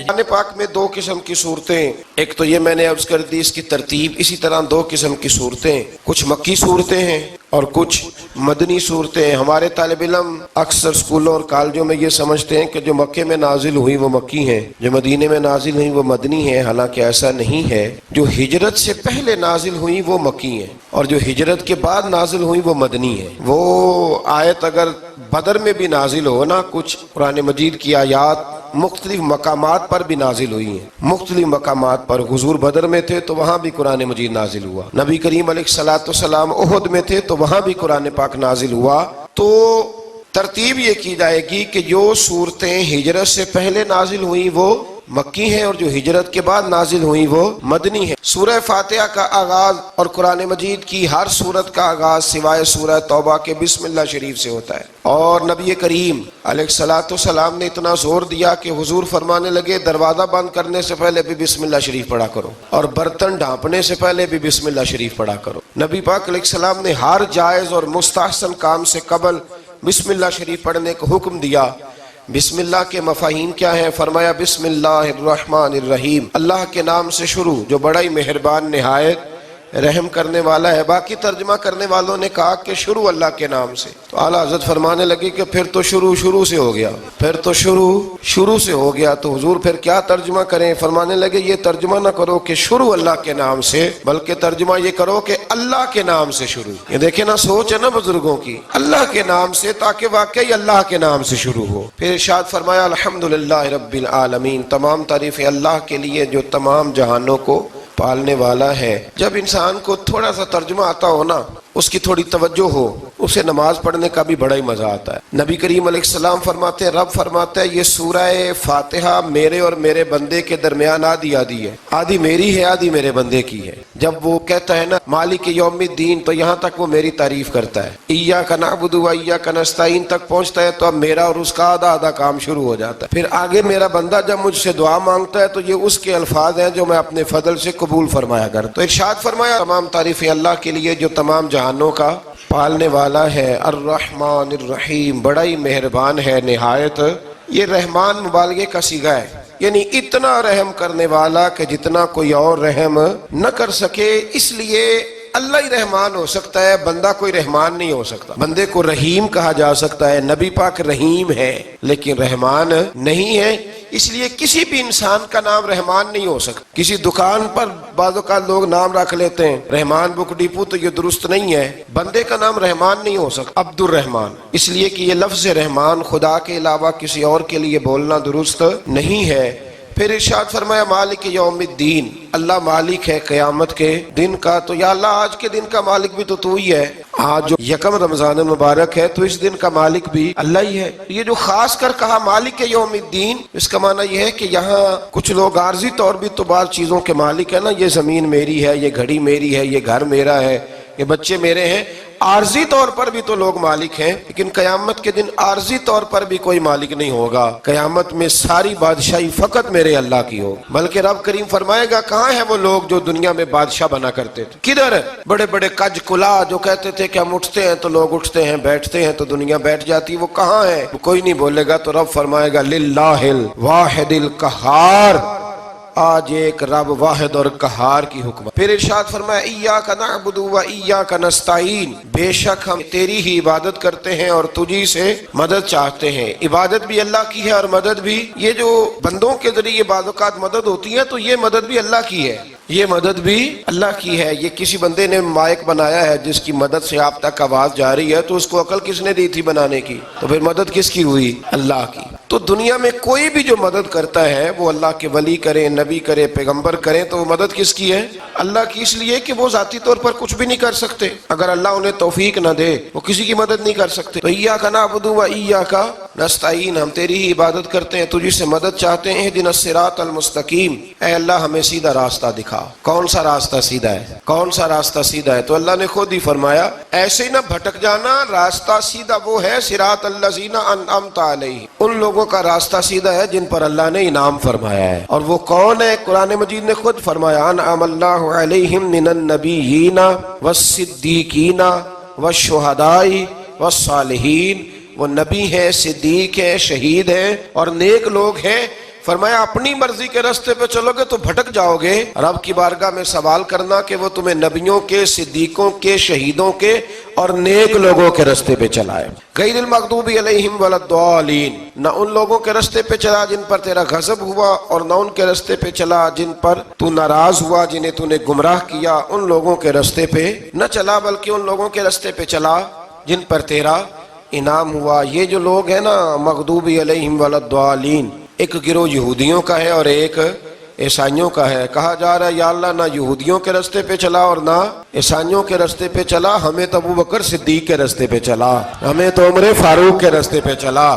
قرآن پاک میں دو قسم کی صورتیں، ایک تو یہ میں نے عرض کر دی اس کی ترتیب، اسی طرح دو قسم کی صورتیں، کچھ مکی صورتیں ہیں اور کچھ مدنی صورتیں ہیں۔ ہمارے طالب علم اکثر اسکولوں اور کالجوں میں یہ سمجھتے ہیں کہ جو مکے میں نازل ہوئی وہ مکی ہیں، جو مدینے میں نازل ہوئی وہ مدنی ہیں، حالانکہ ایسا نہیں ہے۔ جو ہجرت سے پہلے نازل ہوئی وہ مکی ہیں اور جو ہجرت کے بعد نازل ہوئی وہ مدنی ہیں۔ وہ آیت اگر بدر میں بھی نازل ہو نا، کچھ قرآن مجید کی آیات مختلف مقامات پر بھی نازل ہوئی ہیں، مختلف مقامات پر۔ حضور بدر میں تھے تو وہاں بھی قرآن مجید نازل ہوا، نبی کریم علیہ الصلوۃ والسلام احد میں تھے تو وہاں بھی قرآن پاک نازل ہوا۔ تو ترتیب یہ کی جائے گی کہ جو صورتیں ہجرت سے پہلے نازل ہوئیں وہ مکی ہیں اور جو ہجرت کے بعد نازل ہوئی وہ مدنی ہے۔ سورہ فاتحہ کا آغاز اور قرآن مجید کی ہر سورت کا آغاز سوائے سورہ توبہ کے بسم اللہ شریف سے ہوتا ہے، اور نبی کریم علیہ الصلوۃ والسلام نے اتنا زور دیا کہ حضور فرمانے لگے دروازہ بند کرنے سے پہلے بھی بسم اللہ شریف پڑھا کرو اور برتن ڈھانپنے سے پہلے بھی بسم اللہ شریف پڑھا کرو۔ نبی پاک علیہ السلام نے ہر جائز اور مستحسن کام سے قبل بسم اللہ شریف پڑھنے کا حکم دیا۔ بسم اللہ کے مفاہیم کیا ہیں؟ فرمایا بسم اللہ الرحمن الرحیم، اللہ کے نام سے شروع جو بڑا ہی مہربان نہایت رحم کرنے والا ہے۔ باقی ترجمہ کرنے والوں نے کہا کہ شروع اللہ کے نام سے، تو اعلیٰ حضرت فرمانے لگے کہ پھر تو شروع سے ہو گیا، پھر تو شروع سے ہو گیا، تو حضور پھر کیا ترجمہ کریں؟ فرمانے لگے یہ ترجمہ نہ کرو کہ شروع اللہ کے نام سے، بلکہ ترجمہ یہ کرو کہ اللہ کے نام سے شروع۔ یہ دیکھیں نا، سوچ ہے نا بزرگوں کی، اللہ کے نام سے، تاکہ واقعی اللہ کے نام سے شروع ہو۔ پھر ارشاد فرمایا الحمدللہ رب العالمین، تمام تعریفیں اللہ کے لیے جو تمام جہانوں کو پالنے والا ہے۔ جب انسان کو تھوڑا سا ترجمہ آتا ہو نا، اس کی تھوڑی توجہ ہو، اسے نماز پڑھنے کا بھی بڑا ہی مزہ آتا ہے۔ نبی کریم علیہ السلام فرماتے ہیں، رب فرماتا ہے یہ سورہ فاتحہ میرے اور میرے بندے کے درمیان آدھی ہے، آدھی میری ہے آدھی میرے بندے کی ہے۔ جب وہ کہتا ہے نا مالک یوم الدین، تو یہاں تک وہ میری تعریف کرتا ہے، ایاک نعبد و ایاک نستعین تک پہنچتا ہے تو اب میرا اور اس کا آدھا کام شروع ہو جاتا ہے۔ پھر آگے میرا بندہ جب مجھ سے دعا مانگتا ہے تو یہ اس کے الفاظ ہیں جو میں اپنے فضل سے قبول فرمایا کرتا۔ تو ارشاد فرمایا تمام تعریفیں اللہ کے لیے جو تمام جہانوں کا پالنے والا ہے، الرحمن الرحیم، بڑا ہی مہربان ہے نہایت۔ یہ رحمان مبالغے کا صیغہ ہے، یعنی اتنا رحم کرنے والا کہ جتنا کوئی اور رحم نہ کر سکے، اس لیے اللہ ہی رحمان ہو سکتا ہے، بندہ کوئی رحمان نہیں ہو سکتا۔ بندے کو رحیم کہا جا سکتا ہے، نبی پاک رحیم ہے لیکن رحمان نہیں ہے، اس لیے کسی بھی انسان کا نام رحمان نہیں ہو سکتا۔ کسی دکان پر بعض اوقات لوگ نام رکھ لیتے ہیں رحمان بک ڈپو، تو یہ درست نہیں ہے۔ بندے کا نام رحمان نہیں ہو سکتا، عبد الرحمان، اس لیے کہ یہ لفظ رحمان خدا کے علاوہ کسی اور کے لیے بولنا درست نہیں ہے۔ پھر ارشاد فرمایا مالک یوم الدین، اللہ مالک ہے قیامت کے دن کا۔ تو یا اللہ آج کے دن کا مالک بھی تو ہی ہے، آج جو یکم رمضان مبارک ہے تو اس دن کا مالک بھی اللہ ہی ہے۔ یہ جو خاص کر کہا مالک یوم الدین، اس کا معنی یہ ہے کہ یہاں کچھ لوگ عارضی طور بھی تو بعض چیزوں کے مالک ہے نا، یہ زمین میری ہے، یہ گھڑی میری ہے، یہ گھر میرا ہے، یہ بچے میرے ہیں، عارضی طور پر بھی تو لوگ مالک ہیں، لیکن قیامت کے دن عارضی طور پر بھی کوئی مالک نہیں ہوگا۔ قیامت میں ساری بادشاہی فقط میرے اللہ کی ہوگی۔ بلکہ رب کریم فرمائے گا کہاں ہیں وہ لوگ جو دنیا میں بادشاہ بنا کرتے تھے؟ کدھر؟ بڑے بڑے کج کلا جو کہتے تھے کہ ہم اٹھتے ہیں تو لوگ اٹھتے ہیں، بیٹھتے ہیں تو دنیا بیٹھ جاتی، وہ کہاں ہے؟ وہ کوئی نہیں بولے گا۔ تو رب فرمائے گا للہ الواحد القہار، آج ایک رب واحد اور قہار کی حکم۔ پھر ارشاد فرمایا ایاک نعبد و ایاک نستعین، بے شک ہم تیری ہی عبادت کرتے ہیں اور تجھی سے مدد چاہتے ہیں۔ عبادت بھی اللہ کی ہے اور مدد بھی، یہ جو بندوں کے ذریعے بعض اوقات مدد ہوتی ہے تو یہ مدد بھی اللہ کی ہے، یہ مدد بھی اللہ کی ہے۔ یہ کسی بندے نے مائک بنایا ہے جس کی مدد سے آپ تک آواز جا رہی ہے، تو اس کو عقل کس نے دی تھی بنانے کی؟ تو پھر مدد کس کی ہوئی؟ اللہ کی۔ تو دنیا میں کوئی بھی جو مدد کرتا ہے وہ اللہ کے ولی کریں، نبی کرے، پیغمبر کریں، تو وہ مدد کس کی ہے؟ اللہ کی، اس لیے کہ وہ ذاتی طور پر کچھ بھی نہیں کر سکتے۔ اگر اللہ انہیں توفیق نہ دے وہ کسی کی مدد نہیں کر سکتے۔ تو ایاک نعبد و ایاک نستعین، ہم تیری ہی عبادت کرتے ہیں، تجھ سے مدد چاہتے ہیں۔ اہدنا الصراط المستقیم، اے اللہ ہمیں سیدھا راستہ دکھا۔ کون سا راستہ سیدھا ہے؟ کون سا راستہ سیدھا ہے؟ تو اللہ نے خود ہی فرمایا ایسے ہی نہ بھٹک جانا، راستہ سیدھا وہ ہے صراط الذین انعمت علیہم، ان لوگوں کا راستہ سیدھا ہے جن پر اللہ نے انعام فرمایا ہے۔ اور وہ کون ہے؟ قرآن مجید نے خود فرمایا انعم اللہ علیہم من النبیین والصدیقین والشہداء والصالحین، وہ نبی ہیں، صدیق ہیں، شہید ہیں اور نیک لوگ ہیں۔ فرمایا اپنی مرضی کے راستے پہ چلو گے تو بھٹک جاؤ گے، رب کی بارگاہ میں سوال کرنا کہ وہ تمہیں نبیوں کے، صدیقوں کے، شہیدوں کے اور نیک لوگوں کے راستے پہ چلائے۔ غیر المغضوب علیہم ولا الضالین، نہ ان لوگوں کے راستے پہ چلا جن پر تیرا غضب ہوا، اور نہ ان کے راستے پہ چلا جن پر تو ناراض ہوا، جنہیں تو نے گمراہ کیا۔ ان لوگوں کے راستے پہ نہ چلا بلکہ ان لوگوں کے راستے پہ چلا جن پر تیرا انعام ہوا۔ یہ جو لوگ ہیں نا مغضوب علیہم ولا الضالین، ایک گروہ یہودیوں کا ہے اور ایک عیسائیوں کا ہے۔ کہا جا رہا ہے یا اللہ نہ یہودیوں کے راستے پہ چلا اور نہ عیسائیوں کے راستے پہ چلا، ہمیں تو ابوبکر صدیق کے راستے پہ چلا، ہمیں تو عمر فاروق کے راستے پہ چلا،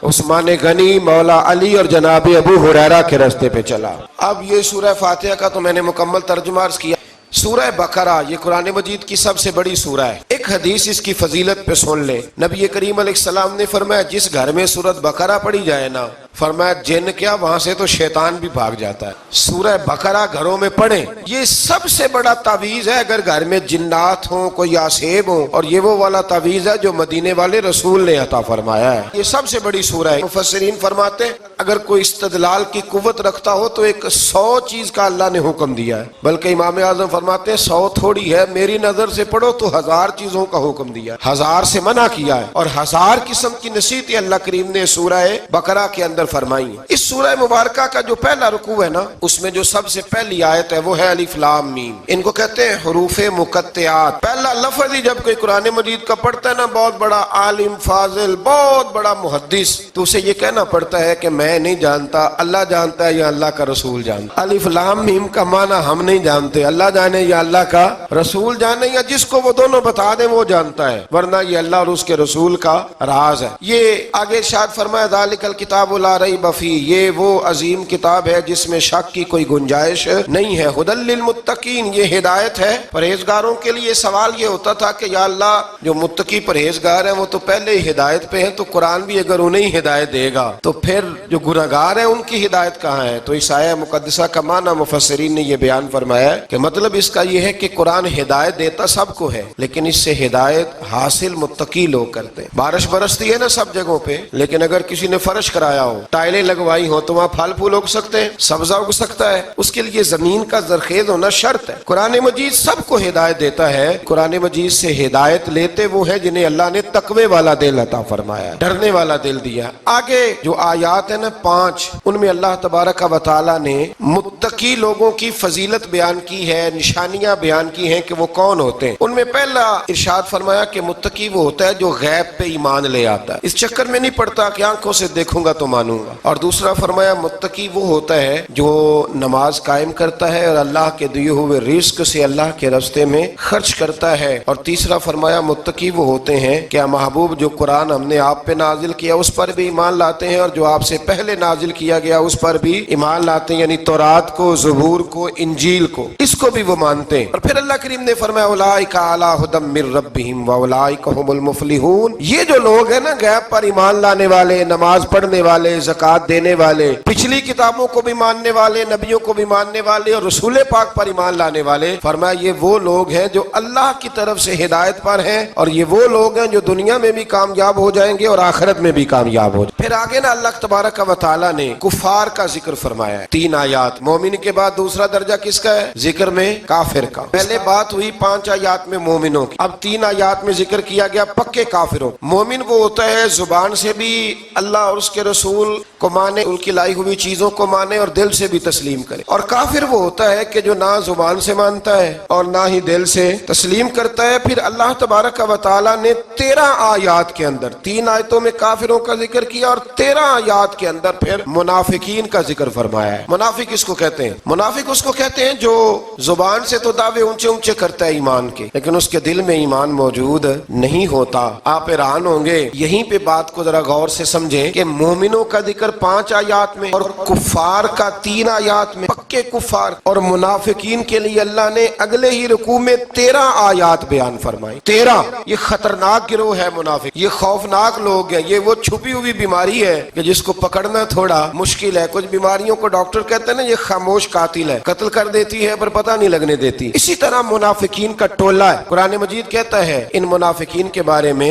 عثمان غنی، مولا علی اور جناب ابو ہریرہ کے راستے پہ چلا۔ اب یہ سورہ فاتحہ کا تو میں نے مکمل ترجمہ عرض کیا۔ سورہ بقرہ یہ قرآن مجید کی سب سے بڑی سورہ ہے۔ ایک حدیث اس کی فضیلت پہ سن لے، نبی کریم علیہ السلام نے فرمایا جس گھر میں سورۃ بقرہ پڑھی جائے نا، فرمایا جن کیا وہاں سے تو شیطان بھی بھاگ جاتا ہے۔ سورہ بقرہ گھروں میں پڑھیں، یہ سب سے بڑا تعویذ ہے۔ اگر گھر میں جنات ہوں، کوئی آسیب ہوں، اور یہ وہ والا تعویذ ہے جو مدینے والے رسول نے عطا فرمایا ہے۔ یہ سب سے بڑی سورہ ہے۔ مفسرین فرماتے ہیں اگر کوئی استدلال کی قوت رکھتا ہو تو ایک 100 چیز کا اللہ نے حکم دیا ہے، بلکہ امام اعظم فرماتے ہیں 100 تھوڑی ہے، میری نظر سے پڑھو تو 1000 چیزوں کا حکم دیا ہے، 1000 سے منع کیا ہے، اور 1000 قسم کی نصیحتیں اللہ کریم نے سورہ بقرہ کے اندر فرمائی ہیں۔ اس سورہ مبارکہ کا جو پہلا رکوع ہے نا، اس میں جو سب سے پہلی آیت ہے وہ ہے الف لام میم۔ ان کو کہتے ہیں حروف مقطعات۔ پہلا لفظ ہی جب کوئی قرآن مجید کا پڑھتا ہے نا، بہت بڑا عالم فاضل، بہت بڑا محدث، تو اسے یہ کہنا پڑتا ہے کہ میں نہیں جانتا، اللہ جانتا ہے یا اللہ کا رسول جانتا۔ الف لام میم کا معنی ہم نہیں جانتے، اللہ جانے یا اللہ کا رسول جانے، یا جس کو وہ دونوں بتا دیں وہ جانتا ہے، ورنہ یہ اللہ اور اس کے رسول کا راز ہے۔ یہ آگے ارشاد فرمایا ذالک الکتاب لا ریب فیہ، یہ وہ عظیم کتاب ہے جس میں شک کی کوئی گنجائش نہیں ہے۔ ھدی للمتقین، یہ ہدایت ہے پرہیزگاروں کے لیے۔ سوال یہ ہوتا تھا کہ یا اللہ جو متقی پرہیزگار ہیں وہ تو پہلے ہی ہدایت پہ ہیں، تو قرآن بھی اگر انہیں ہدایت دے گا تو پھر جو گناہگار ہیں ان کی ہدایت کہاں ہے؟ تو اس آیہ مقدسہ کا معنی مفسرین نے یہ بیان فرمایا ہے کہ مطلب اس کا یہ ہے کہ قرآن ہدایت دیتا سب کو ہے، لیکن اس سے ہدایت حاصل متقی لوگ کرتے ہیں۔ بارش برستی ہے نا سب جگہوں پہ، لیکن اگر کسی نے فرش کرایا ہو، ٹائلیں لگوائی ہو، تو وہاں پھل پھول اگ سکتے ہیں، سبزہ اگ سکتا ہے، اس کے لیے زمین کا زرخیز ہونا شرط ہے۔ قرآن مجید سب کو ہدایت دیتا ہے۔ قرآن مجید سے ہدایت لیتے وہ ہیں جنہیں اللہ نے تقوی والا دل عطا فرمایا، ڈرنے والا دل دیا۔ آگے جو آیات ہیں نا 5، ان میں اللہ تبارک و تعالی نے متقی لوگوں کی فضیلت بیان کی ہے، نشانیاں بیان کی ہیں کہ وہ کون ہوتے ہیں۔ ان میں پہلا ارشاد فرمایا کہ متقی وہ ہوتا ہے جو غیب پہ ایمان لے آتا ہے، اس چکر میں نہیں پڑتا کہ آنکھوں سے دیکھوں گا تو مانوں گا۔ اور دوسرا فرمایا متقی وہ ہوتا ہے جو نماز قائم کرتا ہے اور اللہ کے دیے ہوئے رزق سے اللہ کے راستے میں خرچ کرتا ہے۔ اور تیسرا فرمایا متقی وہ ہوتے ہیں کہ محبوب جو قرآن ہم نے آپ پہ نازل کیا اس پر بھی ایمان لاتے ہیں، اور جو آپ سے پہلے نازل کیا گیا اس پر بھی ایمان لاتے ہیں، یعنی تورات کو، زبور کو، انجیل کو، اس کو بھی وہ مانتے ہیں۔ اور پھر اللہ کریم نے فرمایا اولئک علی ھدی من ربہم واولئک ھم المفلحون، یہ جو لوگ ہیں نا غیب پر ایمان لانے والے، نماز پڑھنے والے، زکوٰۃ دینے والے، پچھلی کتابوں کو بھی ماننے والے، نبیوں کو بھی ماننے والے، اور رسول پاک پر ایمان لانے والے، فرمایا یہ وہ لوگ ہیں جو اللہ کی طرف سے ہدایت پر ہیں، اور یہ وہ لوگ ہیں جو دنیا میں بھی کامیاب ہو جائیں گے اور آخرت میں بھی کامیاب ہو جائیں گے۔ پھر آگے نا اللہ تبارک و تعالی نے کفار کا ذکر فرمایا ہے، 3 آیات۔ مومن کے بعد دوسرا درجہ کس کا ہے؟ ذکر میں کافر کا۔ پہلے بات ہوئی 5 آیات میں مومنوں کی، اب 3 آیات میں ذکر کیا گیا پکے کافروں۔ مومن وہ ہوتا ہے زبان سے بھی اللہ اور اس کے رسول کو مانے، ان کی لائی ہوئی چیزوں کو مانے اور دل سے بھی تسلیم کرے۔ اور کافر وہ ہوتا ہے کہ جو نہ زبان سے مانتا ہے اور نہ ہی دل سے تسلیم کرتا ہے۔ پھر اللہ تبارک و تعالی نے 13 آیات کے اندر، 3 آیتوں میں کافروں کا ذکر کیا اور 13 آیات کے اندر پھر منافقین کا ذکر فرمایا ہے۔ منافق اس کو کہتے ہیں، منافق اس کو کہتے ہیں جو زبان سے تو دعوے اونچے اونچے کرتا ہے ایمان کے، لیکن اس کے دل میں ایمان موجود نہیں ہوتا۔ آپ حیران ہوں گے، یہیں پہ بات کو ذرا غور سے سمجھیں کہ مومنوں کا ذکر 5 آیات میں اور کفار کا 3 آیات میں، پکے کفار اور منافقین کے لیے اللہ نے اگلے ہی رکوع میں 13 آیات بیان فرمائی۔ 13، یہ خطرناک گروہ ہے منافق، یہ خوفناک لوگ ہیں، یہ وہ چھپی ہوئی بیماری ہے کہ جس کو پکڑنا تھوڑا مشکل ہے۔ کچھ بیماریوں کو ڈاکٹر کہتے ہیں نا یہ خاموش قاتل ہے، قتل کر دیتی ہے پر پتہ نہیں لگنے دیتی۔ اسی طرح منافقین کا ٹولہ ہے۔ قرآن مجید کہتا ہے ان منافقین کے بارے میں